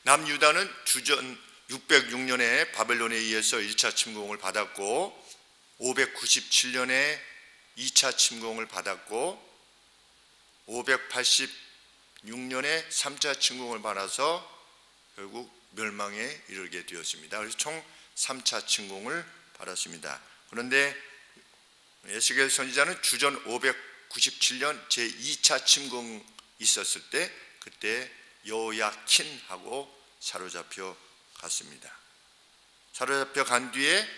남유다는 주전 606년에 바벨론에 의해서 1차 침공을 받았고 597년에 2차 침공을 받았고 586년에 3차 침공을 받아서 결국 멸망에 이르게 되었습니다. 그래서 총 3차 침공을 받았습니다. 그런데 에스겔 선지자는 주전 597년 제2차 침공이 있었을 때 그때 여호야킨하고 사로잡혀 갔습니다. 사로잡혀 간 뒤에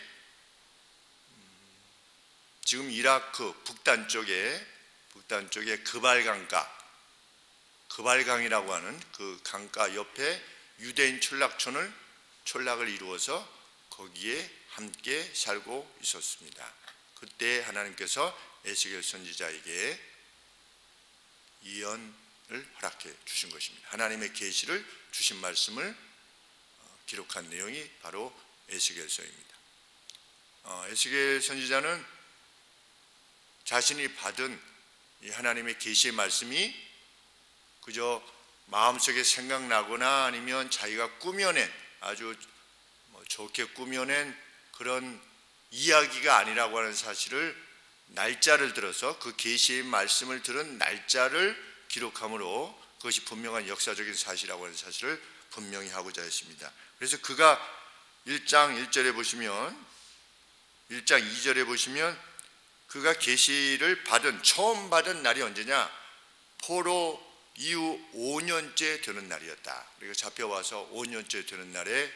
지금 이라크 북단 쪽에 그발강이라고 하는 그 강가 옆에 유대인 촌락을 이루어서 거기에 함께 살고 있었습니다. 그때 하나님께서 에스겔 선지자에게 예언을 허락해 주신 것입니다. 하나님의 계시를 주신 말씀을 기록한 내용이 바로 에스겔서입니다. 에스겔 선지자는 자신이 받은 이 하나님의 계시의 말씀이 그저 마음속에 생각나거나 아니면 자기가 꾸며낸 아주 좋게 꾸며낸 그런 이야기가 아니라고 하는 사실을 날짜를 들어서 그 계시의 말씀을 들은 날짜를 기록함으로 그것이 분명한 역사적인 사실이라고 하는 사실을 분명히 하고자 했습니다. 그래서 그가 1장 1절에 보시면 1장 2절에 보시면 그가 계시를 처음 받은 날이 언제냐? 포로 이후 5년째 되는 날이었다. 그리고 잡혀와서 5년째 되는 날에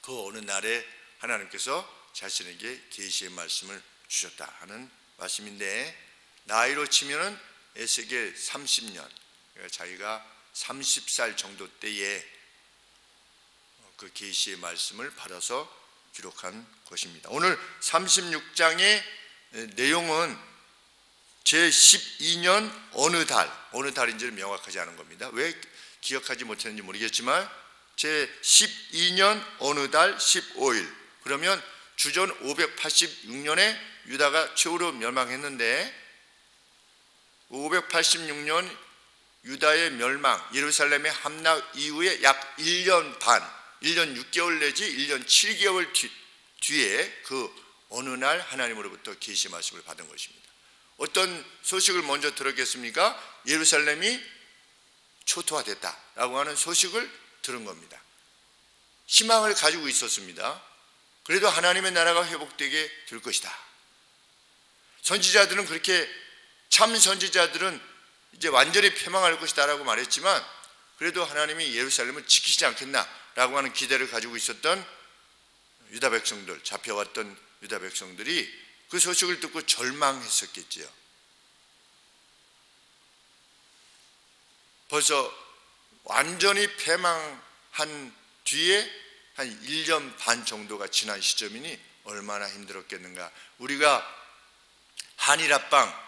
그 어느 날에 하나님께서 자신에게 계시의 말씀을 주셨다 하는 말씀인데, 나이로 치면은 에스겔 30년, 그러니까 자기가 30살 정도 때에 그 계시의 말씀을 받아서 기록한 것입니다. 오늘 36장의 내용은 제12년 어느 달인지를 명확하지 않은 겁니다. 왜 기억하지 못했는지 모르겠지만 제12년 어느 달 15일, 그러면 주전 586년에 유다가 최후로 멸망했는데 586년 유다의 멸망, 예루살렘의 함락 이후에 약 1년 반, 1년 6개월 내지 1년 7개월 뒤에 그 어느 날 하나님으로부터 계시 말씀을 받은 것입니다. 어떤 소식을 먼저 들었겠습니까? 예루살렘이 초토화됐다라고 하는 소식을 들은 겁니다. 희망을 가지고 있었습니다. 그래도 하나님의 나라가 회복되게 될 것이다. 선지자들은 그렇게, 참 선지자들은 이제 완전히 패망할 것이다라고 말했지만 그래도 하나님이 예루살렘을 지키지 않겠나라고 하는 기대를 가지고 있었던 유다 백성들, 잡혀왔던 유다 백성들이 그 소식을 듣고 절망했었겠지요. 벌써 완전히 패망한 뒤에 한 1년 반 정도가 지난 시점이니 얼마나 힘들었겠는가. 우리가 한일합방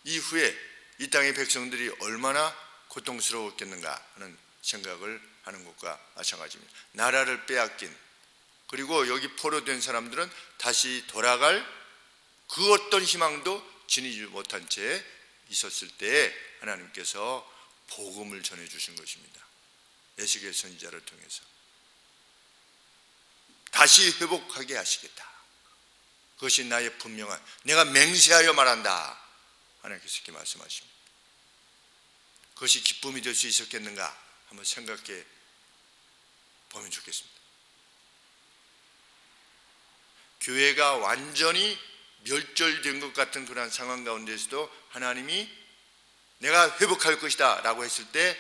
이후에 이 땅의 백성들이 얼마나 고통스러웠겠는가 하는 생각을 하는 것과 마찬가지입니다. 나라를 빼앗긴, 그리고 여기 포로된 사람들은 다시 돌아갈 그 어떤 희망도 지니지 못한 채 있었을 때에 하나님께서 복음을 전해주신 것입니다. 에스겔 선지자를 통해서 다시 회복하게 하시겠다. 그것이 나의 분명한, 내가 맹세하여 말한다. 하나님께서 이렇게 말씀하십니다. 그것이 기쁨이 될 수 있었겠는가 한번 생각해 보면 좋겠습니다. 교회가 완전히 멸절된 것 같은 그런 상황 가운데서도 하나님이 내가 회복할 것이다 라고 했을 때,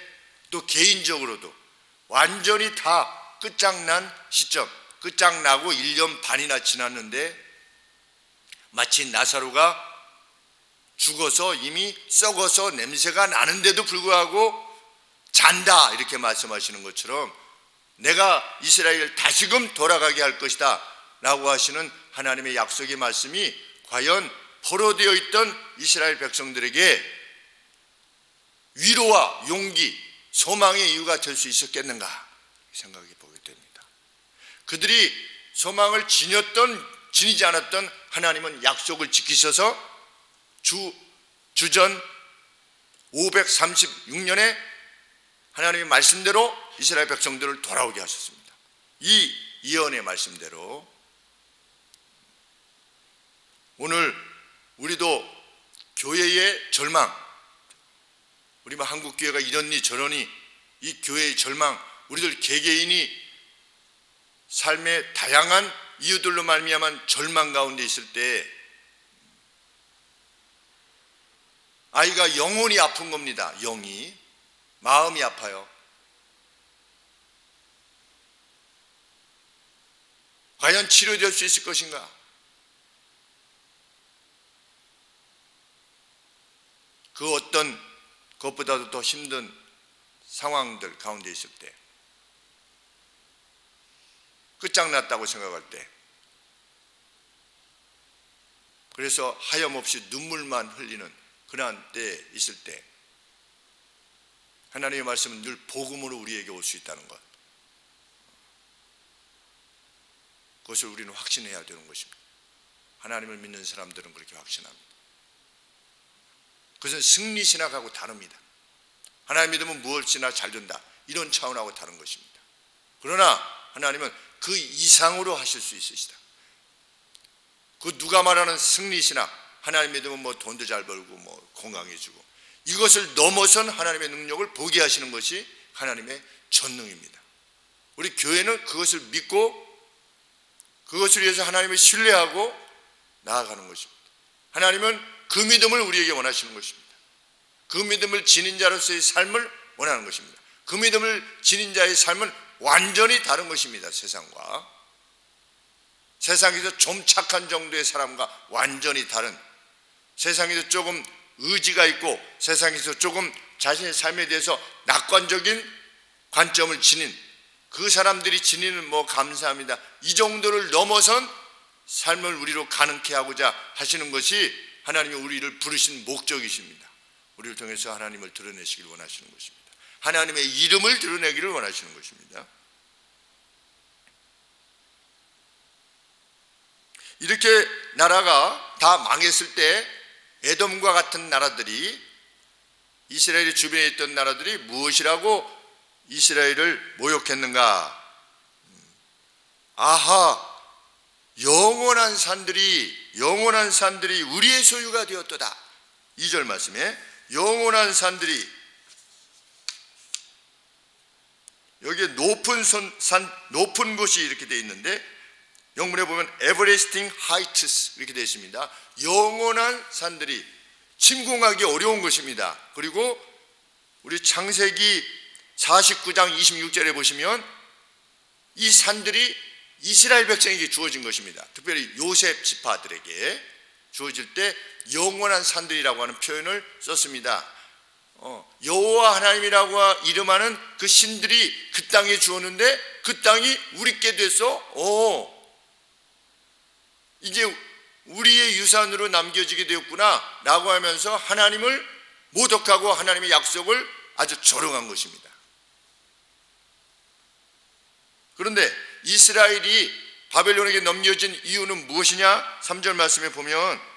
또 개인적으로도 완전히 다 끝장난 시점, 끝장나고 1년 반이나 지났는데 마치 나사로가 죽어서 이미 썩어서 냄새가 나는데도 불구하고 잔다 이렇게 말씀하시는 것처럼 내가 이스라엘을 다시금 돌아가게 할 것이다 라고 하시는 하나님의 약속의 말씀이 과연 포로되어 있던 이스라엘 백성들에게 위로와 용기, 소망의 이유가 될 수 있었겠는가 생각해 보게 됩니다. 그들이 소망을 지니지 않았던 하나님은 약속을 지키셔서 주전 536년에 하나님의 말씀대로 이스라엘 백성들을 돌아오게 하셨습니다. 이 예언의 말씀대로 오늘 우리도 교회의 절망, 우리 한국교회가 이러니 저러니 이 교회의 절망, 우리들 개개인이 삶의 다양한 이유들로 말미암은 절망 가운데 있을 때 아이가 영혼이 아픈 겁니다. 영이, 마음이 아파요. 과연 치료될 수 있을 것인가? 그 어떤 그것보다도 더 힘든 상황들 가운데 있을 때, 끝장났다고 생각할 때, 그래서 하염없이 눈물만 흘리는 그러한 때에 있을 때 하나님의 말씀은 늘 복음으로 우리에게 올 수 있다는 것, 그것을 우리는 확신해야 되는 것입니다. 하나님을 믿는 사람들은 그렇게 확신합니다. 그것은 승리신학하고 다릅니다. 하나님 믿으면 무엇이나 잘 된다, 이런 차원하고 다른 것입니다. 그러나 하나님은 그 이상으로 하실 수 있으시다. 그 누가 말하는 승리신학, 하나님 믿으면 뭐 돈도 잘 벌고 뭐 건강해지고, 이것을 넘어선 하나님의 능력을 보게 하시는 것이 하나님의 전능입니다. 우리 교회는 그것을 믿고 그것을 위해서 하나님을 신뢰하고 나아가는 것입니다. 하나님은 그 믿음을 우리에게 원하시는 것입니다. 그 믿음을 지닌 자로서의 삶을 원하는 것입니다. 그 믿음을 지닌 자의 삶은 완전히 다른 것입니다. 세상과, 세상에서 좀 착한 정도의 사람과 완전히 다른, 세상에서 조금 의지가 있고 세상에서 조금 자신의 삶에 대해서 낙관적인 관점을 지닌 그 사람들이 지니는 뭐 감사합니다, 이 정도를 넘어선 삶을 우리로 가능케 하고자 하시는 것이 하나님이 우리를 부르신 목적이십니다. 우리를 통해서 하나님을 드러내시길 원하시는 것입니다. 하나님의 이름을 드러내기를 원하시는 것입니다. 이렇게 나라가 다 망했을 때 에돔과 같은 나라들이, 이스라엘의 주변에 있던 나라들이 무엇이라고 이스라엘을 모욕했는가? 아하, 영원한 산들이 우리의 소유가 되었도다. 2절 말씀에 영원한 산들이, 여기에 높은 곳이 이렇게 되어 있는데 영문에 보면 Everlasting Heights 이렇게 되어 있습니다. 영원한 산들이, 침공하기 어려운 것입니다. 그리고 우리 창세기 49장 26절에 보시면 이 산들이 이스라엘 백성에게 주어진 것입니다. 특별히 요셉 지파들에게 주어질 때 영원한 산들이라고 하는 표현을 썼습니다. 여호와 하나님이라고 이름하는 그 신들이 그 땅에 주었는데 그 땅이 우리께 돼서 이제 우리의 유산으로 남겨지게 되었구나 라고 하면서 하나님을 모독하고 하나님의 약속을 아주 조롱한 것입니다. 그런데 이스라엘이 바벨론에게 넘겨진 이유는 무엇이냐? 3절 말씀에 보면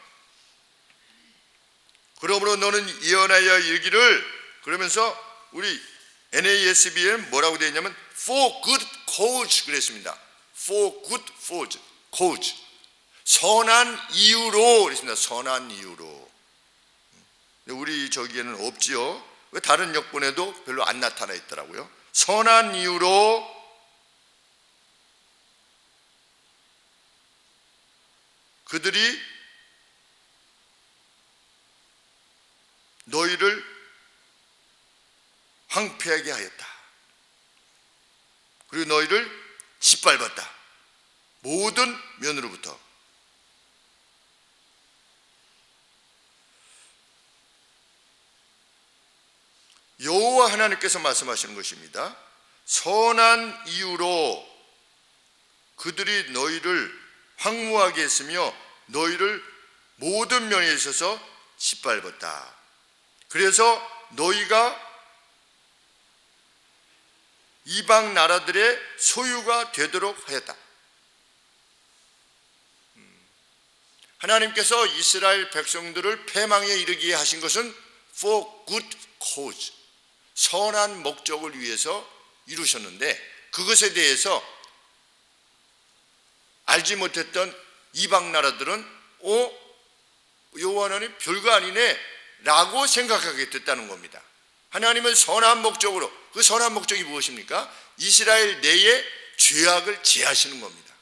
그러므로 너는 예언하여 이르기를, 그러면서 우리 NASB에는 뭐라고 되어 있냐면 for good cause 그랬습니다. for good cause, 선한 이유로 그랬습니다. 선한 이유로. 우리 저기에는 없지요. 다른 역본에도 별로 안 나타나 있더라고요. 선한 이유로 그들이 너희를 황폐하게 하였다. 그리고 너희를 짓밟았다. 모든 면으로부터. 여호와 하나님께서 말씀하시는 것입니다. 선한 이유로 그들이 너희를 황무하게 했으며 너희를 모든 면에 있어서 짓밟았다. 그래서 너희가 이방 나라들의 소유가 되도록 하였다. 하나님께서 이스라엘 백성들을 패망에 이르게 하신 것은 for good cause, 선한 목적을 위해서 이루셨는데, 그것에 대해서 알지 못했던 이방 나라들은 여호와 하나님 별거 아니네 라고 생각하게 됐다는 겁니다. 하나님은 선한 목적으로, 그 선한 목적이 무엇입니까? 이스라엘 내에 죄악을 제하시는 겁니다.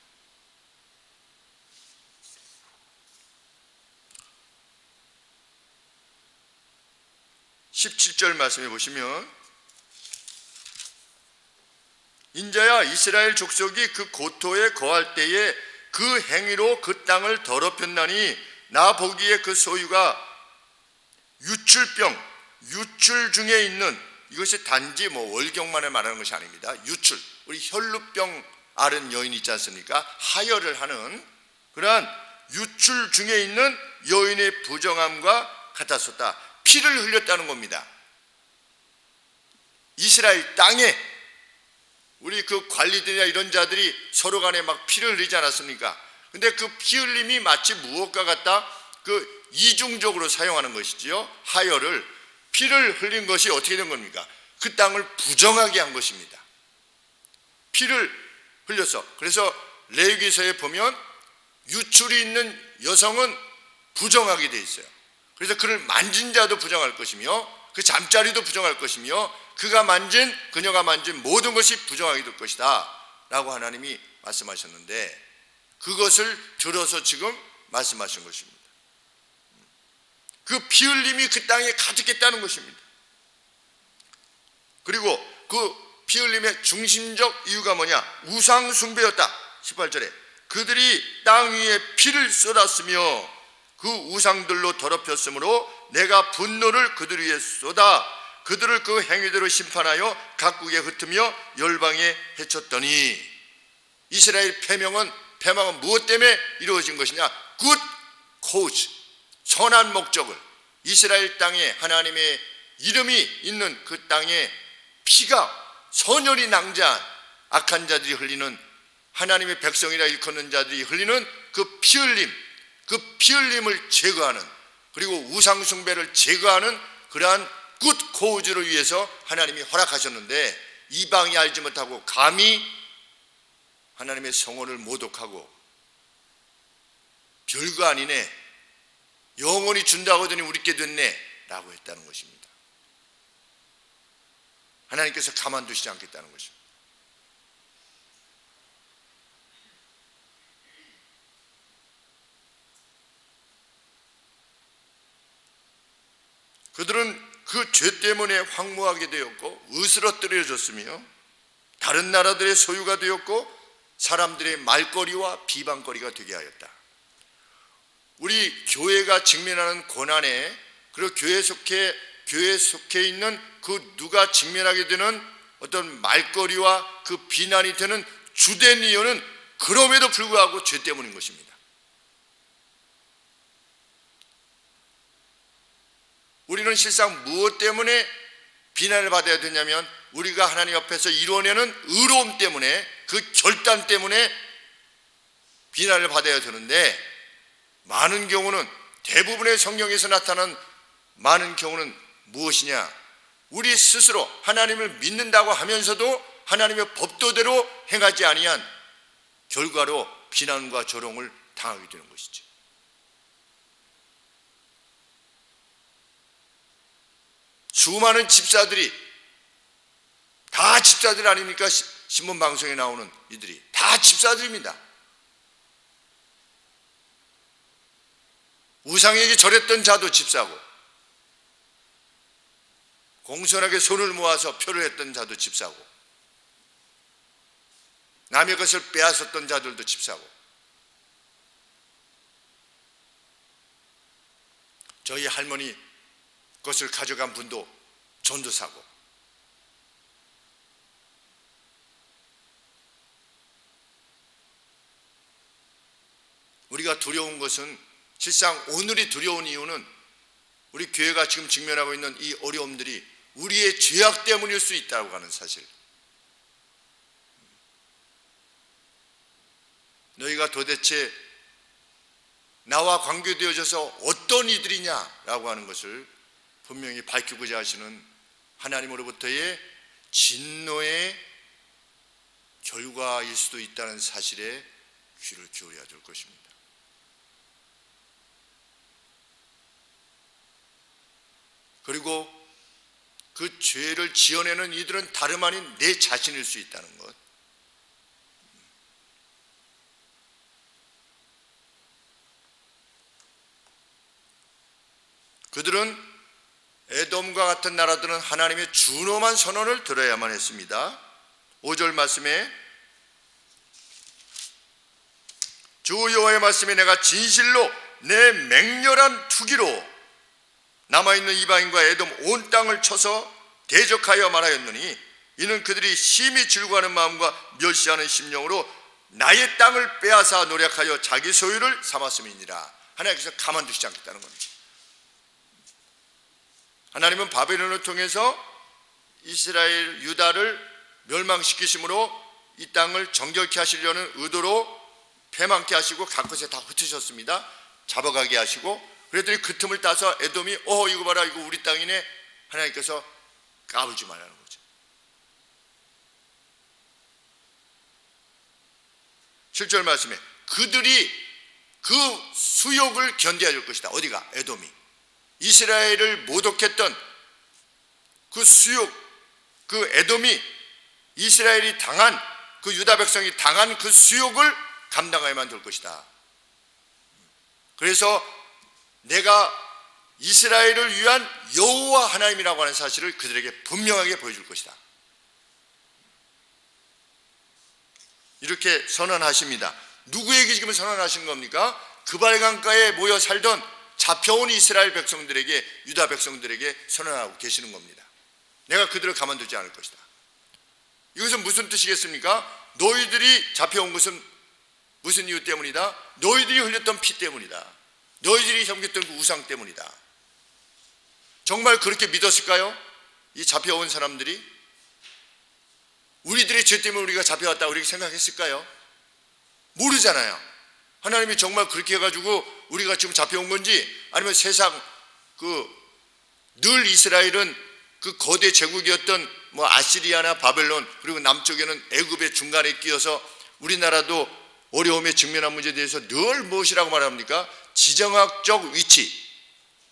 (17절) 말씀해 보시면, 인자야 이스라엘 족속이 그 고토에 거할 때에 그 행위로 그 땅을 더럽혔나니 나 보기에 그 소유가 유출병, 유출 중에 있는, 이것이 단지 월경만을 말하는 것이 아닙니다. 유출, 우리 혈루병 앓은 여인 있지 않습니까? 하혈을 하는 그러한 유출 중에 있는 여인의 부정함과 같았었다. 피를 흘렸다는 겁니다. 이스라엘 땅에 우리 그 관리들이나 이런 자들이 서로 간에 막 피를 흘리지 않았습니까? 근데 그 피 흘림이 마치 무엇과 같다? 그 이중적으로 사용하는 것이지요. 하혈을, 피를 흘린 것이 어떻게 된 겁니까? 그 땅을 부정하게 한 것입니다. 피를 흘려서. 그래서 레위기서에 보면 유출이 있는 여성은 부정하게 돼 있어요. 그래서 그를 만진 자도 부정할 것이며 그 잠자리도 부정할 것이며 그녀가 만진 모든 것이 부정하게 될 것이다 라고 하나님이 말씀하셨는데, 그것을 들어서 지금 말씀하신 것입니다. 그 피 흘림이 그 땅에 가득했다는 것입니다. 그리고 그 피 흘림의 중심적 이유가 뭐냐? 우상 숭배였다. 18절에 그들이 땅 위에 피를 쏟았으며 그 우상들로 더럽혔으므로 내가 분노를 그들 위에 쏟아 그들을 그 행위대로 심판하여 각국에 흩으며 열방에 해쳤더니, 이스라엘 패망은 무엇 때문에 이루어진 것이냐? good cause, 선한 목적을, 이스라엘 땅에 하나님의 이름이 있는 그 땅에 피가 선열이 낭자한 악한 자들이 흘리는, 하나님의 백성이라 일컫는 자들이 흘리는 그 피 흘림, 그 피 흘림을 제거하는, 그리고 우상 숭배를 제거하는 그러한 굿 코우즈를 위해서 하나님이 허락하셨는데, 이방이 알지 못하고 감히 하나님의 성원을 모독하고 별거 아니네, 영원히 준다고 하더니 우리께 됐네 라고 했다는 것입니다. 하나님께서 가만두시지 않겠다는 것입니다. 그들은 그 죄 때문에 황무하게 되었고 으스러뜨려졌으며 다른 나라들의 소유가 되었고 사람들의 말거리와 비방거리가 되게 하였다. 우리 교회가 직면하는 고난에, 그리고 교회에 속해 있는 그 누가 직면하게 되는 어떤 말거리와 그 비난이 되는 주된 이유는 그럼에도 불구하고 죄 때문인 것입니다. 우리는 실상 무엇 때문에 비난을 받아야 되냐면, 우리가 하나님 앞에서 이루어내는 의로움 때문에, 그 결단 때문에 비난을 받아야 되는데, 많은 경우는, 대부분의 성경에서 나타난 많은 경우는 무엇이냐? 우리 스스로 하나님을 믿는다고 하면서도 하나님의 법도대로 행하지 아니한 결과로 비난과 조롱을 당하게 되는 것이죠. 수많은 집사들이, 다 집사들 아닙니까? 신문방송에 나오는 이들이 다 집사들입니다. 우상에게 절했던 자도 집사고, 공손하게 손을 모아서 표를 했던 자도 집사고, 남의 것을 빼앗았던 자들도 집사고, 저희 할머니 것을 가져간 분도 전도사고, 우리가 두려운 것은, 실상 오늘이 두려운 이유는 우리 교회가 지금 직면하고 있는 이 어려움들이 우리의 죄악 때문일 수 있다고 하는 사실. 너희가 도대체 나와 관계되어져서 어떤 이들이냐라고 하는 것을 분명히 밝히고자 하시는 하나님으로부터의 진노의 결과일 수도 있다는 사실에 귀를 기울여야 될 것입니다. 그리고 그 죄를 지어내는 이들은 다름 아닌 내 자신일 수 있다는 것. 그들은 에돔과 같은 나라들은 하나님의 준엄한 선언을 들어야만 했습니다. 5절 말씀에 주 여호와의 말씀에 내가 진실로 내 맹렬한 투기로 남아있는 이방인과 에돔 온 땅을 쳐서 대적하여 말하였느니 이는 그들이 심히 즐거워하는 마음과 멸시하는 심령으로 나의 땅을 빼앗아 노력하여 자기 소유를 삼았음이니라. 하나님께서 가만두시지 않겠다는 겁니다. 하나님은 바벨론을 통해서 이스라엘 유다를 멸망시키심으로 이 땅을 정결케 하시려는 의도로 패망케 하시고 각 곳에 다 흩으셨습니다. 잡아가게 하시고 그랬더니 그 틈을 따서 에돔이 이거 봐라, 이거 우리 땅이네. 하나님께서 까불지 말라는 거죠. 7절 말씀에 그들이 그 수욕을 견뎌야 될 것이다. 어디가? 에돔이. 이스라엘을 모독했던 그 수욕, 그 에돔이 이스라엘이 당한, 그 유다 백성이 당한 그 수욕을 감당해야만 될 것이다. 그래서 내가 이스라엘을 위한 여호와 하나님이라고 하는 사실을 그들에게 분명하게 보여줄 것이다. 이렇게 선언하십니다. 누구에게 지금 선언하신 겁니까? 그발강가에 모여 살던 잡혀온 이스라엘 백성들에게, 유다 백성들에게 선언하고 계시는 겁니다. 내가 그들을 가만두지 않을 것이다. 이것은 무슨 뜻이겠습니까? 너희들이 잡혀온 것은 무슨 이유 때문이다? 너희들이 흘렸던 피 때문이다. 너희들이 섬겼던 그 우상 때문이다. 정말 그렇게 믿었을까요? 이 잡혀온 사람들이 우리들의 죄 때문에 우리가 잡혀왔다고 이렇게 생각했을까요? 모르잖아요. 하나님이 정말 그렇게 해가지고 우리가 지금 잡혀온 건지, 아니면 세상 늘 이스라엘은 그 거대 제국이었던 아시리아나 바벨론, 그리고 남쪽에는 애굽의 중간에 끼어서 우리나라도 어려움에 직면한 문제에 대해서 늘 무엇이라고 말합니까? 지정학적 위치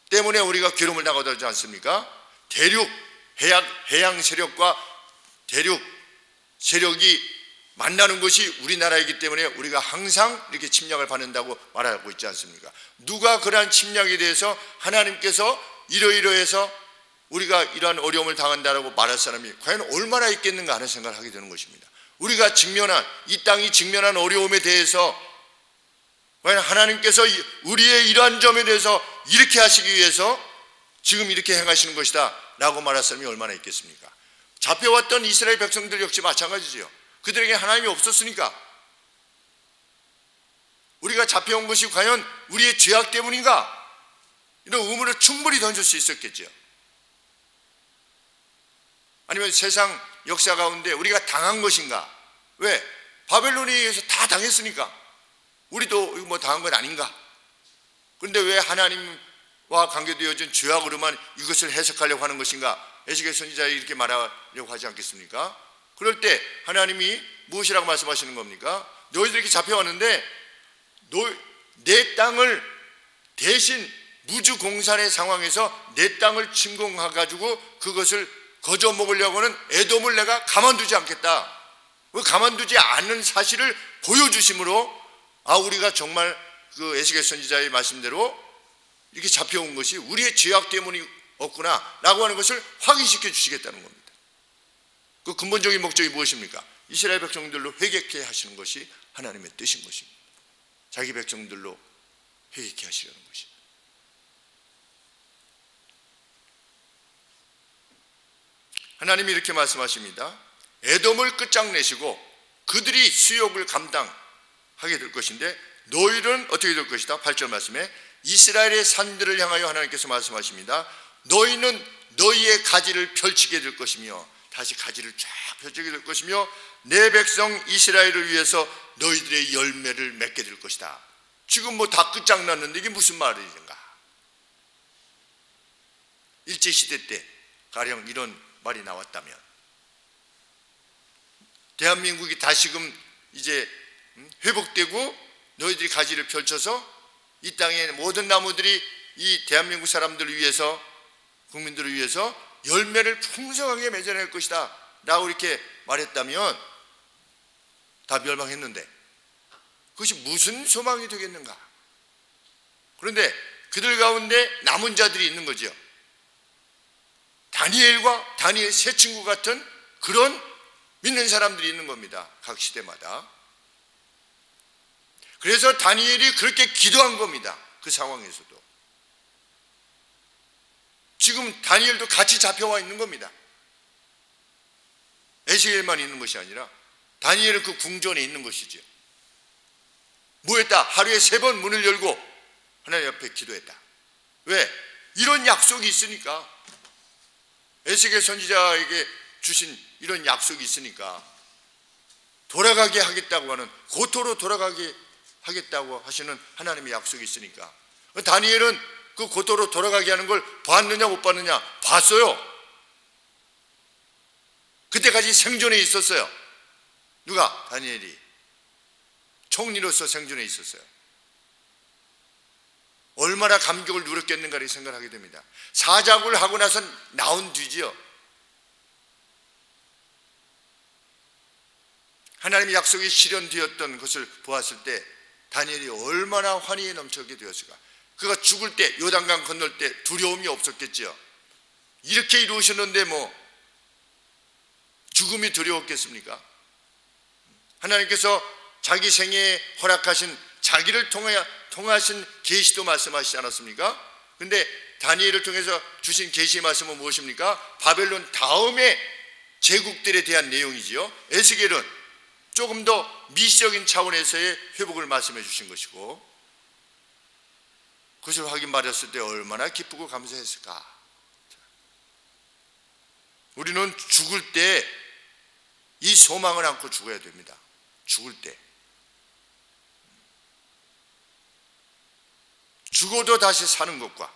때문에 우리가 괴로움을 당하지 않습니까? 대륙 해양 세력과 대륙 세력이 만나는 것이 우리나라이기 때문에 우리가 항상 이렇게 침략을 받는다고 말하고 있지 않습니까? 누가 그러한 침략에 대해서 하나님께서 이러이러해서 우리가 이러한 어려움을 당한다라고 말할 사람이 과연 얼마나 있겠는가 하는 생각을 하게 되는 것입니다. 우리가 이 땅이 직면한 어려움에 대해서 과연 하나님께서 우리의 이러한 점에 대해서 이렇게 하시기 위해서 지금 이렇게 행하시는 것이다 라고 말할 사람이 얼마나 있겠습니까? 잡혀왔던 이스라엘 백성들 역시 마찬가지죠. 그들에게 하나님이 없었으니까. 우리가 잡혀온 것이 과연 우리의 죄악 때문인가? 이런 의문을 충분히 던질 수 있었겠죠. 아니면 세상 역사 가운데 우리가 당한 것인가? 왜? 바벨론에 의해서 다 당했으니까 우리도 당한 건 아닌가? 그런데 왜 하나님과 관계되어진 죄악으로만 이것을 해석하려고 하는 것인가? 에스겔 선지자가 이렇게 말하려고 하지 않겠습니까? 그럴 때 하나님이 무엇이라고 말씀하시는 겁니까? 너희들이 이렇게 잡혀왔는데 내 땅을 대신 무주공산의 상황에서 내 땅을 침공해가지고 그것을 거저 먹으려고 하는 에돔을 내가 가만두지 않겠다. 가만두지 않는 사실을 보여주심으로 우리가 정말 그 에스겔 선지자의 말씀대로 이렇게 잡혀온 것이 우리의 죄악 때문이었구나 라고 하는 것을 확인시켜 주시겠다는 겁니다. 그 근본적인 목적이 무엇입니까? 이스라엘 백성들로 회개케 하시는 것이 하나님의 뜻인 것입니다. 자기 백성들로 회개케 하시려는 것입니다. 하나님이 이렇게 말씀하십니다. 에돔을 끝장내시고 그들이 수욕을 감당하게 될 것인데 너희는 어떻게 될 것이다? 8절 말씀에 이스라엘의 산들을 향하여 하나님께서 말씀하십니다. 너희는 너희의 가지를 펼치게 될 것이며, 다시 가지를 쫙 펼치게 될 것이며 내 백성 이스라엘을 위해서 너희들의 열매를 맺게 될 것이다. 지금 다 끝장났는데 이게 무슨 말인가? 일제시대 때 가령 이런 말이 나왔다면 대한민국이 다시금 이제 회복되고 너희들이 가지를 펼쳐서 이 땅의 모든 나무들이 이 대한민국 사람들을 위해서, 국민들을 위해서 열매를 풍성하게 맺어낼 것이다 라고 이렇게 말했다면 다 멸망했는데 그것이 무슨 소망이 되겠는가? 그런데 그들 가운데 남은 자들이 있는 거죠. 다니엘과 다니엘 세 친구 같은 그런 믿는 사람들이 있는 겁니다. 각 시대마다. 그래서 다니엘이 그렇게 기도한 겁니다. 그 상황에서도. 지금 다니엘도 같이 잡혀와 있는 겁니다. 에스겔만 있는 것이 아니라 다니엘은 그 궁전에 있는 것이죠. 뭐 했다? 하루에 3번 문을 열고 하나님 앞에 기도했다. 왜? 이런 약속이 있으니까. 에스겔 선지자에게 주신 이런 약속이 있으니까 돌아가게 하겠다고 하는, 고토로 돌아가게 하겠다고 하시는 하나님의 약속이 있으니까. 다니엘은 그 고토로 돌아가게 하는 걸 봤느냐 못 봤느냐? 봤어요. 그때까지 생존해 있었어요. 누가? 다니엘이. 총리로서 생존해 있었어요. 얼마나 감격을 누렸겠는가를 생각하게 됩니다. 사자굴 하고 나서 나온 뒤지요. 하나님의 약속이 실현되었던 것을 보았을 때 다니엘이 얼마나 환희에 넘쳐게 되었을까. 그가 죽을 때, 요단강 건널 때 두려움이 없었겠지요. 이렇게 이루셨는데 뭐 죽음이 두려웠겠습니까? 하나님께서 자기 생애에 허락하신, 자기를 통하신 계시도 말씀하시지 않았습니까? 근데 다니엘을 통해서 주신 계시의 말씀은 무엇입니까? 바벨론 다음에 제국들에 대한 내용이지요. 에스겔은 조금 더 미시적인 차원에서의 회복을 말씀해 주신 것이고, 그것을 확인 받았을 때 얼마나 기쁘고 감사했을까. 우리는 죽을 때 이 소망을 안고 죽어야 됩니다. 죽을 때. 죽어도 다시 사는 것과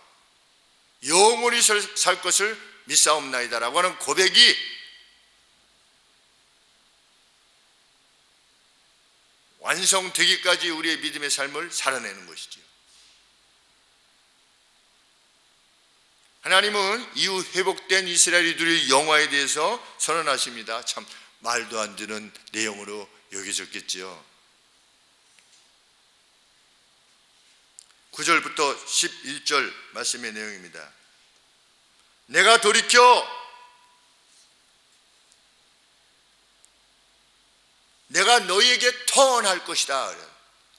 영원히 살 것을 믿사옵나이다라고 하는 고백이 완성되기까지 우리의 믿음의 삶을 살아내는 것이지요. 하나님은 이후 회복된 이스라엘이들의 영화에 대해서 선언하십니다. 참 말도 안 되는 내용으로 여겨졌겠지요. 9절부터 11절 말씀의 내용입니다. 내가 돌이켜 내가 너희에게 통언할 것이다.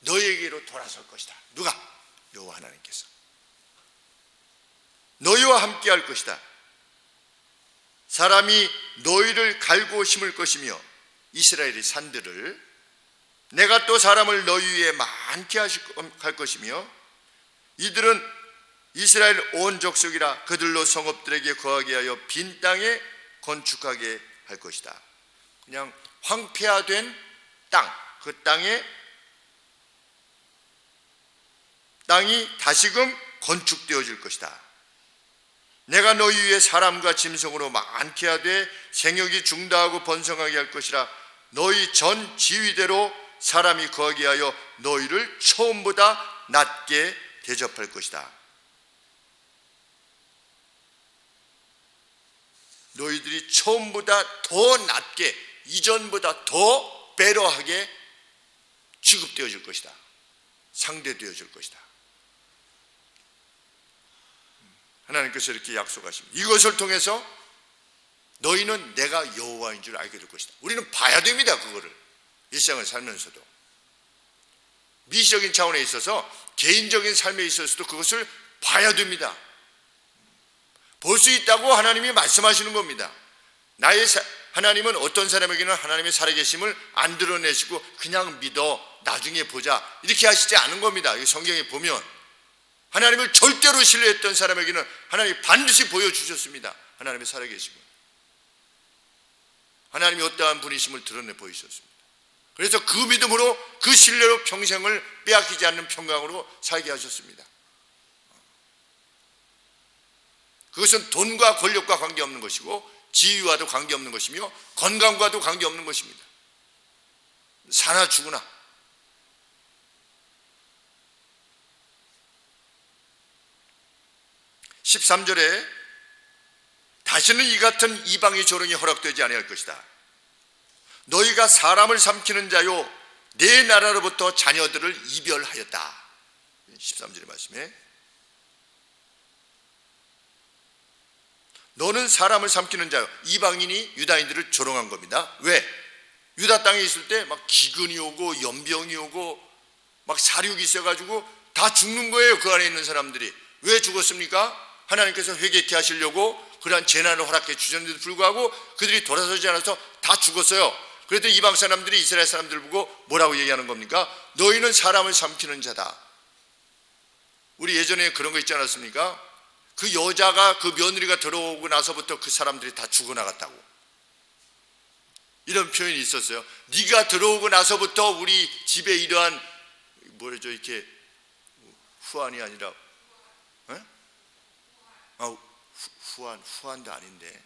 너희에게로 돌아설 것이다. 누가? 여호와 하나님께서. 너희와 함께 할 것이다. 사람이 너희를 갈고 심을 것이며 이스라엘의 산들을, 내가 또 사람을 너희 위에 많게 할 것이며 이들은 이스라엘 온 족속이라 그들로 성읍들에게 거하게 하여 빈 땅에 건축하게 할 것이다. 그냥 황폐화된 땅, 그 땅이 다시금 건축되어질 것이다. 내가 너희 위에 사람과 짐승으로 많게 하되 생육이 중다하고 번성하게 할 것이라. 너희 전 지위대로 사람이 거하게 하여 너희를 처음보다 낮게 대접할 것이다. 너희들이 처음보다 더 낮게, 이전보다 더 배려하게 취급되어질 것이다. 상대되어질 것이다. 하나님께서 이렇게 약속하십니다. 이것을 통해서 너희는 내가 여호와인 줄 알게 될 것이다. 우리는 봐야 됩니다. 그거를 일상을 살면서도 미시적인 차원에 있어서 개인적인 삶에 있어서도 그것을 봐야 됩니다. 볼 수 있다고 하나님이 말씀하시는 겁니다. 하나님은 어떤 사람에게는 하나님의 살아계심을 안 드러내시고 그냥 믿어 나중에 보자 이렇게 하시지 않은 겁니다. 성경에 보면 하나님을 절대로 신뢰했던 사람에게는 하나님이 반드시 보여주셨습니다. 하나님의 살아계심을. 하나님이 어떠한 분이심을 드러내 보이셨습니다. 그래서 그 믿음으로, 그 신뢰로 평생을 빼앗기지 않는 평강으로 살게 하셨습니다. 그것은 돈과 권력과 관계없는 것이고 지위와도 관계없는 것이며 건강과도 관계없는 것입니다. 사나 죽으나. 13절에 다시는 이 같은 이방의 조롱이 허락되지 아니할 것이다. 너희가 사람을 삼키는 자요 내 나라로부터 자녀들을 이별하였다. 13절의 말씀에 너는 사람을 삼키는 자요, 이방인이 유다인들을 조롱한 겁니다. 왜? 유다 땅에 있을 때 막 기근이 오고 연병이 오고 막 사륙이 있어가지고 다 죽는 거예요. 그 안에 있는 사람들이. 왜 죽었습니까? 하나님께서 회개케 하시려고 그러한 재난을 허락해 주셨는데도 불구하고 그들이 돌아서지 않아서 다 죽었어요. 그랬더니 이방 사람들이 이스라엘 사람들 보고 뭐라고 얘기하는 겁니까? 너희는 사람을 삼키는 자다. 우리 예전에 그런 거 있지 않았습니까? 그 여자가, 그 며느리가 들어오고 나서부터 그 사람들이 다 죽어나갔다고, 이런 표현이 있었어요. 네가 들어오고 나서부터 우리 집에 이러한 뭐죠, 이렇게 후한이 아니라 후한도 아닌데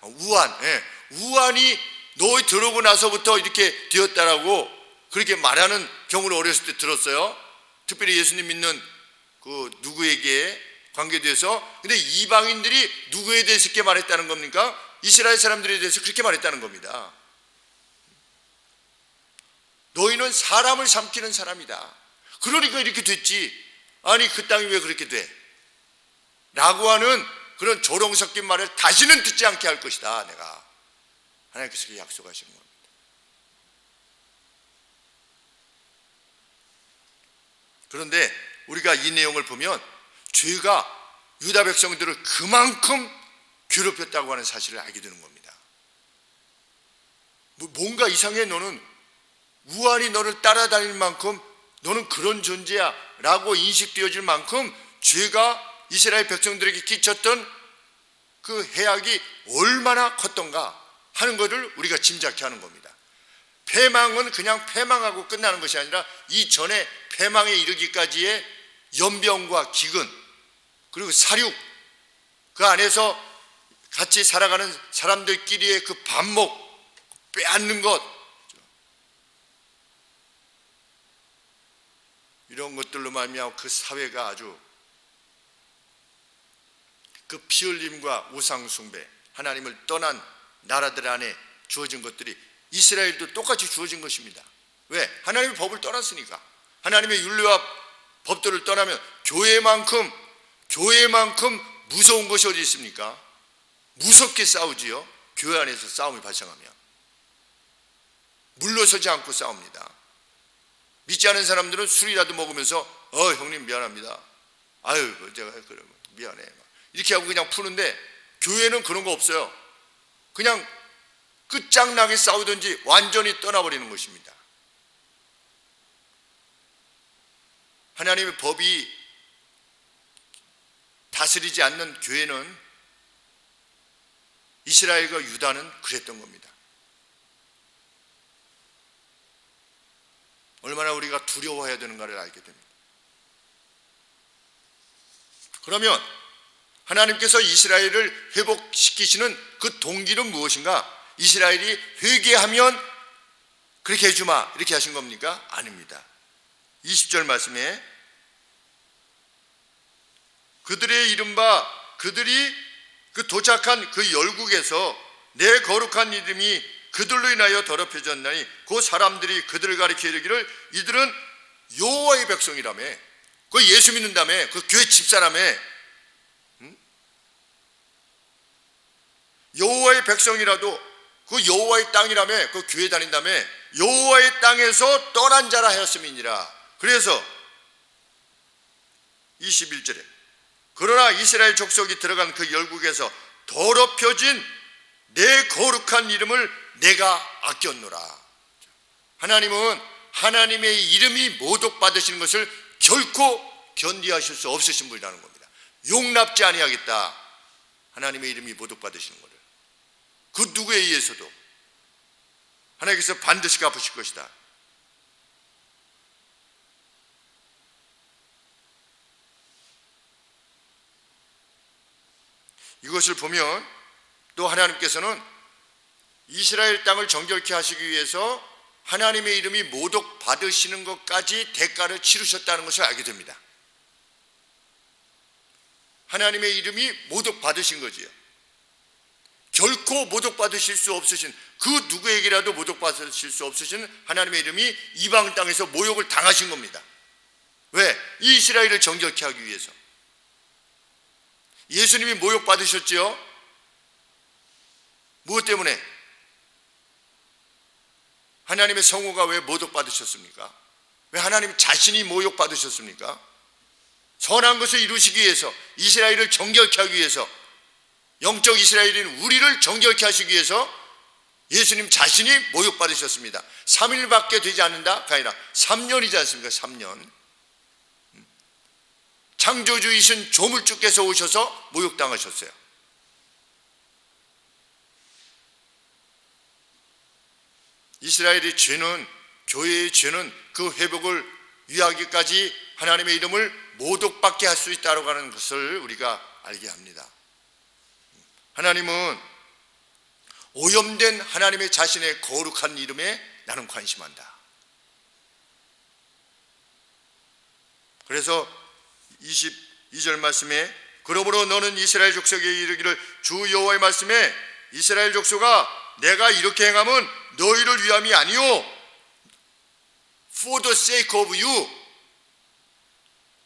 우한, 예, 우한이 너희 들어오고 나서부터 이렇게 되었다라고 그렇게 말하는 경우를 어렸을 때 들었어요. 특별히 예수님 믿는 그 누구에게 관계돼서. 근데 이방인들이 누구에 대해서 이렇게 말했다는 겁니까? 이스라엘 사람들에 대해서 그렇게 말했다는 겁니다. 너희는 사람을 삼키는 사람이다. 그러니까 이렇게 됐지. 아니 그 땅이 왜 그렇게 돼? 라고 하는 그런 조롱 섞인 말을 다시는 듣지 않게 할 것이다. 내가 하나님께서 그렇게 약속하시는 겁니다. 그런데 우리가 이 내용을 보면 죄가 유다 백성들을 그만큼 괴롭혔다고 하는 사실을 알게 되는 겁니다. 뭔가 이상해. 너는 우한이 너를 따라다닐 만큼 너는 그런 존재야 라고 인식되어질 만큼 죄가 이스라엘 백성들에게 끼쳤던 그 해악이 얼마나 컸던가 하는 것을 우리가 짐작케 하는 겁니다. 패망은 그냥 패망하고 끝나는 것이 아니라 이전에 패망에 이르기까지의 연병과 기근, 그리고 사륙, 그 안에서 같이 살아가는 사람들끼리의 그 반목, 빼앗는 것, 이런 것들로 말미암아 그 사회가 아주 그 피 흘림과 우상 숭배, 하나님을 떠난 나라들 안에 주어진 것들이 이스라엘도 똑같이 주어진 것입니다. 왜? 하나님의 법을 떠났으니까. 하나님의 윤리와 법도를 떠나면 교회만큼 무서운 것이 어디 있습니까? 무섭게 싸우지요. 교회 안에서 싸움이 발생하면 물러서지 않고 싸웁니다. 믿지 않은 사람들은 술이라도 먹으면서 형님 미안합니다. 아유 제가 그러면 미안해 이렇게 하고 그냥 푸는데, 교회는 그런 거 없어요. 그냥 끝장나게 싸우든지 완전히 떠나버리는 것입니다. 하나님의 법이 다스리지 않는 교회는, 이스라엘과 유다는 그랬던 겁니다. 얼마나 우리가 두려워해야 되는가를 알게 됩니다. 그러면 하나님께서 이스라엘을 회복시키시는 그 동기는 무엇인가? 이스라엘이 회개하면 그렇게 해주마 이렇게 하신 겁니까? 아닙니다. 20절 말씀에 그들의 이른바 그들이 그 도착한 그 열국에서 내 거룩한 이름이 그들로 인하여 더럽혀졌나니 그 사람들이 그들을 가리켜 이르기를 이들은 여호와의 백성이라며, 그 예수 믿는다며, 그 교회 집사라며, 여호와의 백성이라도 그 여호와의 땅이라며, 그 교회 다닌다며, 여호와의 땅에서 떠난 자라 하였음이니라. 그래서 21절에 그러나 이스라엘 족속이 들어간 그 열국에서 더럽혀진 내 거룩한 이름을 내가 아꼈노라. 하나님은 하나님의 이름이 모독받으시는 것을 결코 견디하실 수 없으신 분이라는 겁니다. 용납지 아니하겠다. 하나님의 이름이 모독받으시는 것을 그 누구에 의해서도 하나님께서 반드시 갚으실 것이다. 이것을 보면 또 하나님께서는 이스라엘 땅을 정결케 하시기 위해서 하나님의 이름이 모독받으시는 것까지 대가를 치르셨다는 것을 알게 됩니다. 하나님의 이름이 모독받으신 거지요. 결코 모독받으실 수 없으신, 그 누구에게라도 모독받으실 수 없으신 하나님의 이름이 이방 땅에서 모욕을 당하신 겁니다. 왜? 이스라엘을 정결케 하기 위해서. 예수님이 모욕받으셨지요? 무엇 때문에? 하나님의 성호가 왜 모독받으셨습니까? 왜 하나님 자신이 모욕받으셨습니까? 선한 것을 이루시기 위해서, 이스라엘을 정결케 하기 위해서, 영적 이스라엘인 우리를 정결케 하시기 위해서 예수님 자신이 모욕받으셨습니다. 3일밖에 되지 않는다가 아니라 3년이지 않습니까? 3년. 창조주이신 조물주께서 오셔서 모욕당하셨어요. 이스라엘의 죄는, 교회의 죄는 그 회복을 위하기까지 하나님의 이름을 모독받게 할 수 있다고 하는 것을 우리가 알게 합니다. 하나님은 오염된 하나님의 자신의 거룩한 이름에 나는 관심한다. 그래서 22절 말씀에 그러므로 너는 이스라엘 족속에 이르기를 주 여호와의 말씀에 이스라엘 족속아 내가 이렇게 행함은 너희를 위함이 아니요 for the sake of you,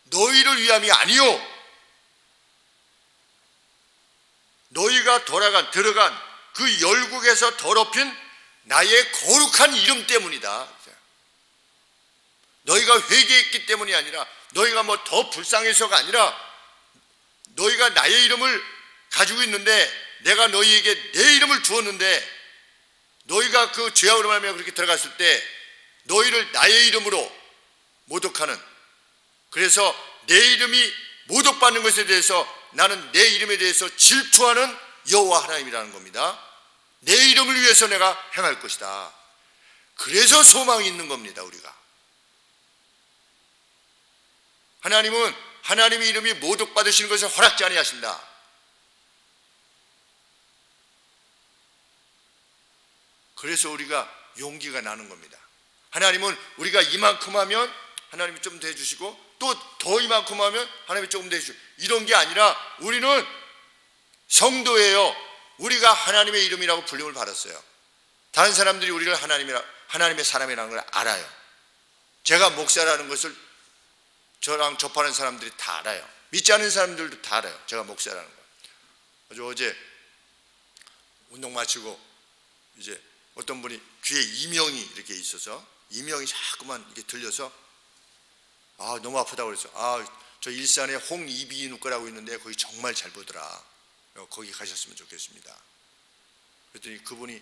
너희를 위함이 아니요 너희가 들어간 그 열국에서 더럽힌 나의 거룩한 이름 때문이다. 너희가 회개했기 때문이 아니라, 너희가 뭐 더 불쌍해서가 아니라, 너희가 나의 이름을 가지고 있는데 내가 너희에게 내 이름을 주었는데 너희가 그 죄악으로 말미암아 그렇게 들어갔을 때 너희를 나의 이름으로 모독하는, 그래서 내 이름이 모독받는 것에 대해서 나는 내 이름에 대해서 질투하는 여호와 하나님이라는 겁니다. 내 이름을 위해서 내가 행할 것이다. 그래서 소망이 있는 겁니다. 우리가 하나님은 하나님의 이름이 모독받으시는 것을 허락지 아니하신다. 그래서 우리가 용기가 나는 겁니다. 하나님은 우리가 이만큼 하면 하나님이 좀 더 해주시고 또 더 이만큼 하면 하나님이 조금 더 해주시고, 이런 게 아니라 우리는 성도예요. 우리가 하나님의 이름이라고 불림을 받았어요. 다른 사람들이 우리를 하나님의 사람이라는 걸 알아요. 제가 목사라는 것을 저랑 접하는 사람들이 다 알아요. 믿지 않는 사람들도 다 알아요. 제가 목사라는 거. 어제 운동 마치고 이제 어떤 분이 귀에 이명이 이렇게 있어서 이명이 자꾸만 이렇게 들려서 너무 아프다고 그래서 저 일산에 홍이비인후과라고 있는데 거기 정말 잘 보더라. 거기 가셨으면 좋겠습니다. 그랬더니 그분이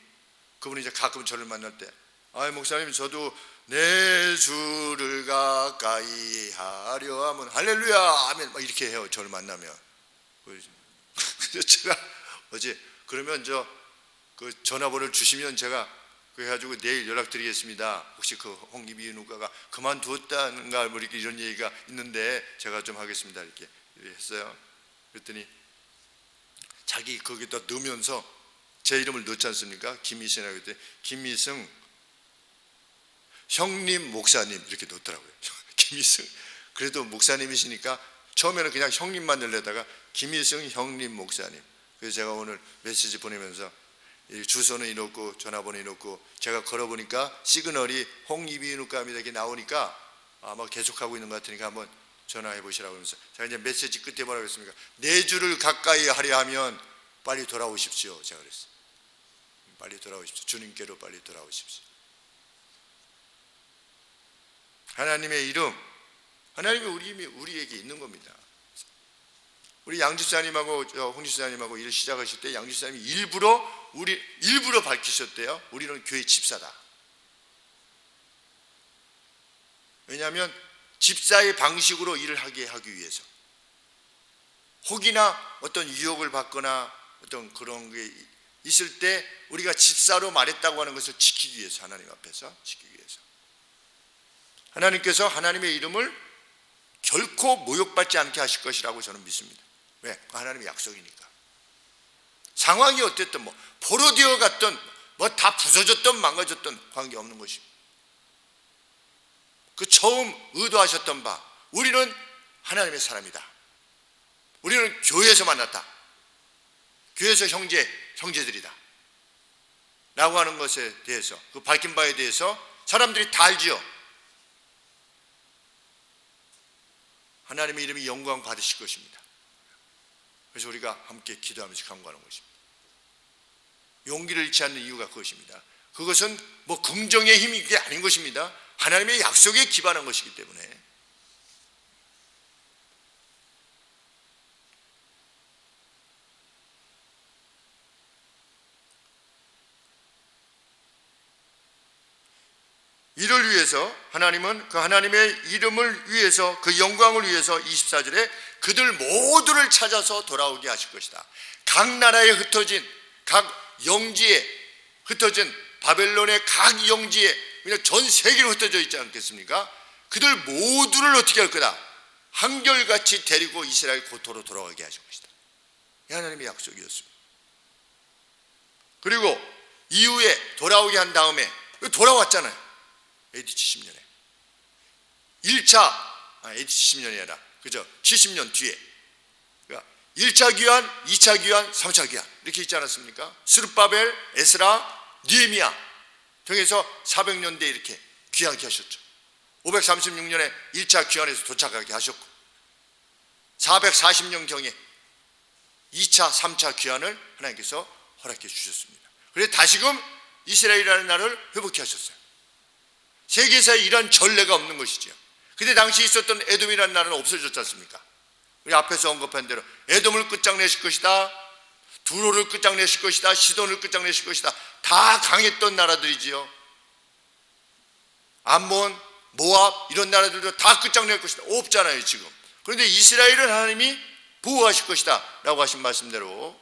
이제 가끔 저를 만날 때 목사님 저도 내 주를 가까이 하려 하면 할렐루야 아멘 막 이렇게 해요. 저를 만나면. 그래서 제가 어제 그러면 그 전화번호를 주시면 제가 그래가지고 내일 연락드리겠습니다. 혹시 그 홍이비인후과가 그만두었다는가 뭐 이렇게 이런 얘기가 있는데 제가 좀 하겠습니다. 이렇게 했어요. 그랬더니 자기 거기다 넣으면서 제 이름을 넣지 않습니까? 김희승이라고 했더니 김희승 형님 목사님 이렇게 넣더라고요. 김희승. 그래도 목사님이시니까 처음에는 그냥 형님만 넣으려다가 김희승 형님 목사님. 그래서 제가 오늘 메시지 보내면서 주소는 이렇고 전화번호 이렇고 제가 걸어보니까 시그널이 홍이비인후과입니다 이렇게 나오니까 아마 계속하고 있는 것 같으니까 한번 전화해 보시라고 하면서 제가 이제 메시지 끝에 뭐라고 했습니까? 내 주를 가까이 하려 하면 빨리 돌아오십시오. 제가 그랬어요. 빨리 돌아오십시오. 주님께로 빨리 돌아오십시오. 하나님의 이름, 하나님의 우리에게 있는 겁니다. 우리 양집사님하고 홍집사님하고 일 시작하실 때 양집사님이 일부러 밝히셨대요. 우리는 교회 집사다. 왜냐하면 집사의 방식으로 일을 하게 하기 위해서, 혹이나 어떤 유혹을 받거나 어떤 그런 게 있을 때 우리가 집사로 말했다고 하는 것을 지키기 위해서, 하나님 앞에서 지키기 위해서 하나님께서 하나님의 이름을 결코 모욕받지 않게 하실 것이라고 저는 믿습니다. 왜? 하나님의 약속이니까. 상황이 어땠든 포로되어 갔든 다 부서졌든 망가졌든 관계없는 것입니다. 그 처음 의도하셨던 바, 우리는 하나님의 사람이다. 우리는 교회에서 만났다. 교회에서 형제들이다. 라고 하는 것에 대해서, 그 밝힌 바에 대해서 사람들이 다 알지요. 하나님의 이름이 영광 받으실 것입니다. 그래서 우리가 함께 기도하면서 간구하는 것입니다. 용기를 잃지 않는 이유가 그것입니다. 그것은 뭐 긍정의 힘이 이게 아닌 것입니다. 하나님의 약속에 기반한 것이기 때문에. 이를 위해서 하나님은 그 하나님의 이름을 위해서, 그 영광을 위해서 24절에 그들 모두를 찾아서 돌아오게 하실 것이다. 각 나라에 흩어진, 각 영지에 흩어진, 바벨론의 각 영지에, 그냥 전 세계로 흩어져 있지 않겠습니까? 그들 모두를 어떻게 할 거다? 한결같이 데리고 이스라엘 고토로 돌아오게 하실 것이다. 이 하나님의 약속이었습니다. 그리고 이후에 돌아오게 한 다음에 돌아왔잖아요. AD 70년에 1차 AD 70년이 아니라 그죠? 70년 뒤에 1차 귀환, 2차 귀환, 3차 귀환 이렇게 있지 않았습니까? 스룹바벨, 에스라, 느헤미야 통해서 400년대 이렇게 귀환케 하셨죠. 536년에 1차 귀환에서 도착하게 하셨고 440년경에 2차, 3차 귀환을 하나님께서 허락해 주셨습니다. 그래서 다시금 이스라엘이라는 나라를 회복해 하셨어요. 세계사에 이런 전례가 없는 것이죠. 근데 당시 있었던 에돔이라는 나라는 없어졌지 않습니까? 우리 앞에서 언급한 대로 에돔을 끝장내실 것이다, 두로를 끝장내실 것이다, 시돈을 끝장내실 것이다. 다 강했던 나라들이지요. 암몬, 모압 이런 나라들도 다 끝장낼 것이다. 없잖아요 지금. 그런데 이스라엘은 하나님이 보호하실 것이다 라고 하신 말씀대로,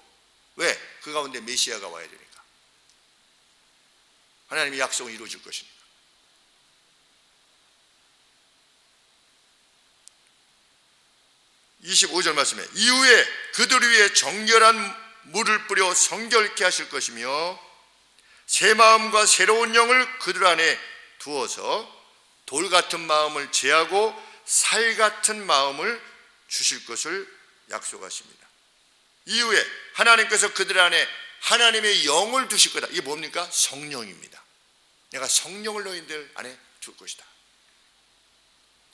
왜? 그 가운데 메시아가 와야 되니까. 하나님이 약속을 이루어줄 것이니까. 25절 말씀에 이후에 그들 위에 정결한 물을 뿌려 성결케 하실 것이며 새 마음과 새로운 영을 그들 안에 두어서 돌 같은 마음을 제하고 살 같은 마음을 주실 것을 약속하십니다. 이후에 하나님께서 그들 안에 하나님의 영을 두실 거다. 이게 뭡니까? 성령입니다. 내가 성령을 너희들 안에 둘 것이다.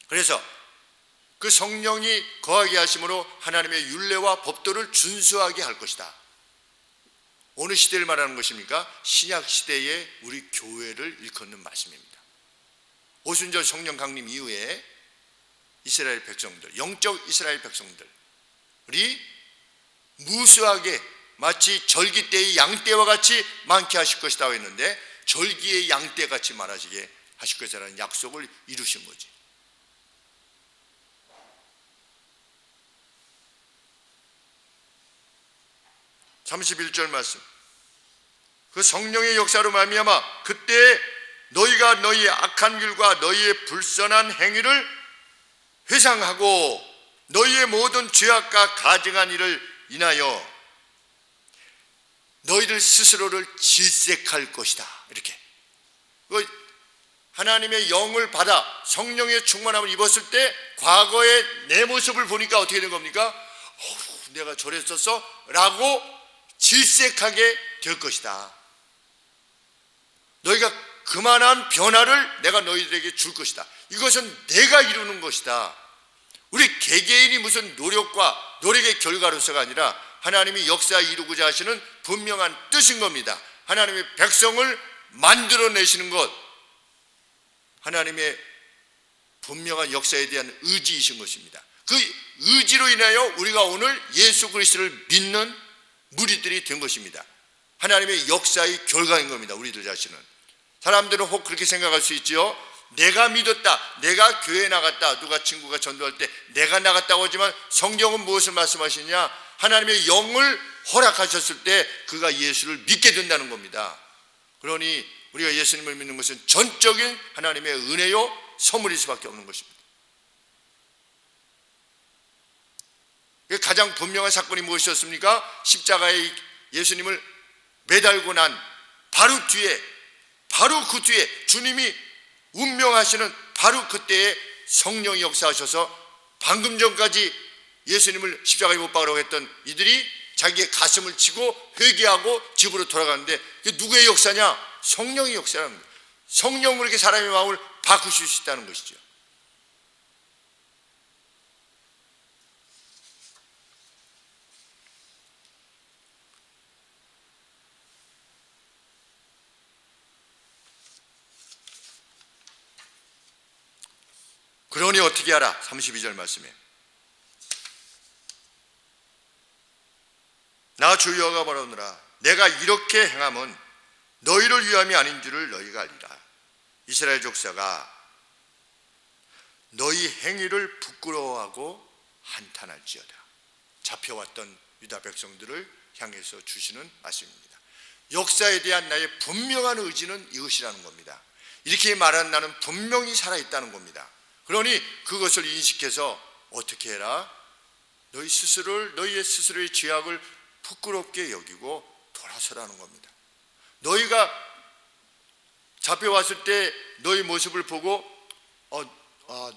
그래서 그 성령이 거하게 하심으로 하나님의 율례와 법도를 준수하게 할 것이다. 어느 시대를 말하는 것입니까? 신약 시대의 우리 교회를 일컫는 말씀입니다. 오순절 성령 강림 이후에 이스라엘 백성들, 영적 이스라엘 백성들이 무수하게 마치 절기 때의 양떼와 같이 많게 하실 것이라고 했는데 절기의 양떼 같이 많아지게 하실 것이라는 약속을 이루신 거지. (31절) 말씀. 그 성령의 역사로 말미암아 그때 너희가 너희의 악한 길과 너희의 불선한 행위를 회상하고 너희의 모든 죄악과 가증한 일을 인하여 너희들 스스로를 질색할 것이다. 이렇게 하나님의 영을 받아 성령의 충만함을 입었을 때 과거의 내 모습을 보니까 어떻게 된 겁니까? 내가 저랬었어? 라고 질색하게 될 것이다. 너희가 그만한 변화를 내가 너희들에게 줄 것이다. 이것은 내가 이루는 것이다. 우리 개개인이 무슨 노력의 결과로서가 아니라 하나님이 역사 이루고자 하시는 분명한 뜻인 겁니다. 하나님의 백성을 만들어내시는 것, 하나님의 분명한 역사에 대한 의지이신 것입니다. 그 의지로 인하여 우리가 오늘 예수 그리스도를 믿는 무리들이 된 것입니다. 하나님의 역사의 결과인 겁니다. 우리들 자신은. 사람들은 혹 그렇게 생각할 수 있지요. 내가 믿었다, 내가 교회에 나갔다, 누가 친구가 전도할 때 내가 나갔다고 하지만 성경은 무엇을 말씀하시냐? 하나님의 영을 허락하셨을 때 그가 예수를 믿게 된다는 겁니다. 그러니 우리가 예수님을 믿는 것은 전적인 하나님의 은혜요 선물일 수밖에 없는 것입니다. 가장 분명한 사건이 무엇이었습니까? 십자가에 예수님을 매달고 난 바로 그 뒤에 주님이 운명하시는 바로 그때에 성령이 역사하셔서 방금 전까지 예수님을 십자가에 못 박으라고 했던 이들이 자기의 가슴을 치고 회개하고 집으로 돌아가는데 이게 누구의 역사냐? 성령의 역사라는 거예요. 성령으로 이렇게 사람의 마음을 바꾸실 수 있다는 것이죠. 그러니 어떻게 하라? 32절 말씀에 나 주 여호와가 말하노라 내가 이렇게 행함은 너희를 위함이 아닌 줄을 너희가 알리라. 이스라엘 족사가 너희 행위를 부끄러워하고 한탄할지어다. 잡혀왔던 유다 백성들을 향해서 주시는 말씀입니다. 역사에 대한 나의 분명한 의지는 이것이라는 겁니다. 이렇게 말한 나는 분명히 살아있다는 겁니다. 그러니 그것을 인식해서 어떻게 해라? 너희의 스스로의 죄악을 부끄럽게 여기고 돌아서라는 겁니다. 너희가 잡혀왔을 때 너희 모습을 보고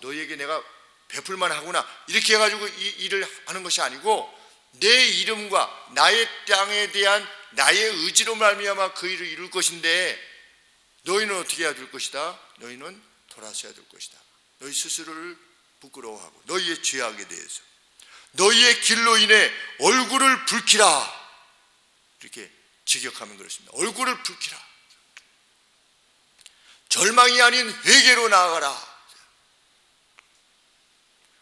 너희에게 내가 베풀만 하구나 이렇게 해가지고 이 일을 하는 것이 아니고 내 이름과 나의 땅에 대한 나의 의지로 말미암아 그 일을 이룰 것인데 너희는 어떻게 해야 될 것이다? 너희는 돌아서야 될 것이다. 너희 스스로를 부끄러워하고 너희의 죄악에 대해서 너희의 길로 인해 얼굴을 붉히라 이렇게 직역하면 그렇습니다. 얼굴을 붉히라. 절망이 아닌 회개로 나아가라.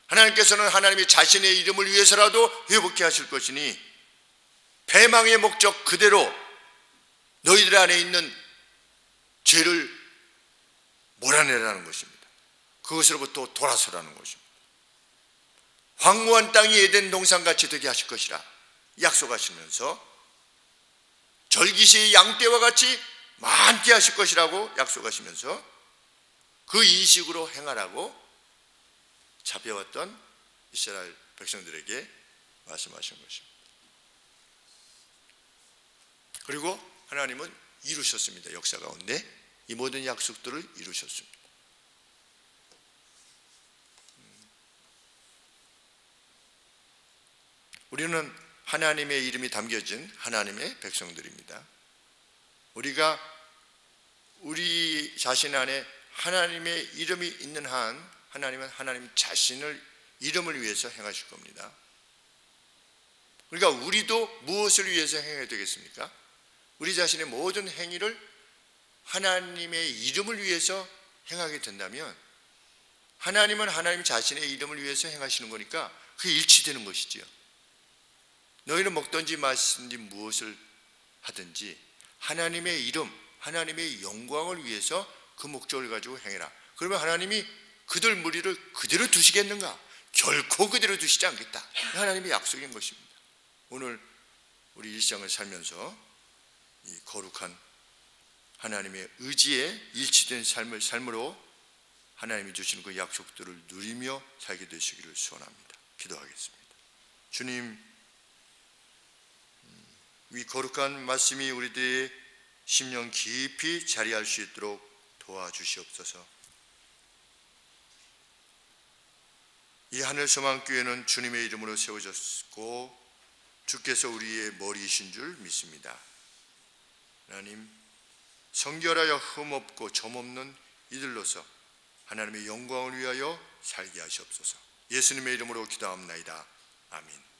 하나님께서는 하나님이 자신의 이름을 위해서라도 회복케 하실 것이니 패망의 목적 그대로 너희들 안에 있는 죄를 몰아내라는 것입니다. 그것으로부터 돌아서라는 것입니다. 황무한 땅이 에덴 동산같이 되게 하실 것이라 약속하시면서 절기시의 양떼와 같이 많게 하실 것이라고 약속하시면서 그 인식으로 행하라고 잡혀왔던 이스라엘 백성들에게 말씀하신 것입니다. 그리고 하나님은 이루셨습니다. 역사 가운데 이 모든 약속들을 이루셨습니다. 우리는 하나님의 이름이 담겨진 하나님의 백성들입니다. 우리가 우리 자신 안에 하나님의 이름이 있는 한 하나님은 하나님 자신을 이름을 위해서 행하실 겁니다. 그러니까 우리도 무엇을 위해서 행해야 되겠습니까? 우리 자신의 모든 행위를 하나님의 이름을 위해서 행하게 된다면 하나님은 하나님 자신의 이름을 위해서 행하시는 거니까 그게 일치되는 것이지요. 너희는 먹든지 마시든지 무엇을 하든지 하나님의 이름, 하나님의 영광을 위해서 그 목적을 가지고 행해라. 그러면 하나님이 그들 무리를 그대로 두시겠는가? 결코 그대로 두시지 않겠다. 하나님의 약속인 것입니다. 오늘 우리 일상을 살면서 이 거룩한 하나님의 의지에 일치된 삶으로 하나님이 주시는 그 약속들을 누리며 살게 되시기를 소원합니다. 기도하겠습니다. 주님, 이 거룩한 말씀이 우리들의 심령 깊이 자리할 수 있도록 도와주시옵소서. 이 하늘소망교회는 주님의 이름으로 세워졌고 주께서 우리의 머리이신 줄 믿습니다. 하나님, 성결하여 흠없고 점없는 이들로서 하나님의 영광을 위하여 살게 하시옵소서. 예수님의 이름으로 기도합나이다. 아멘.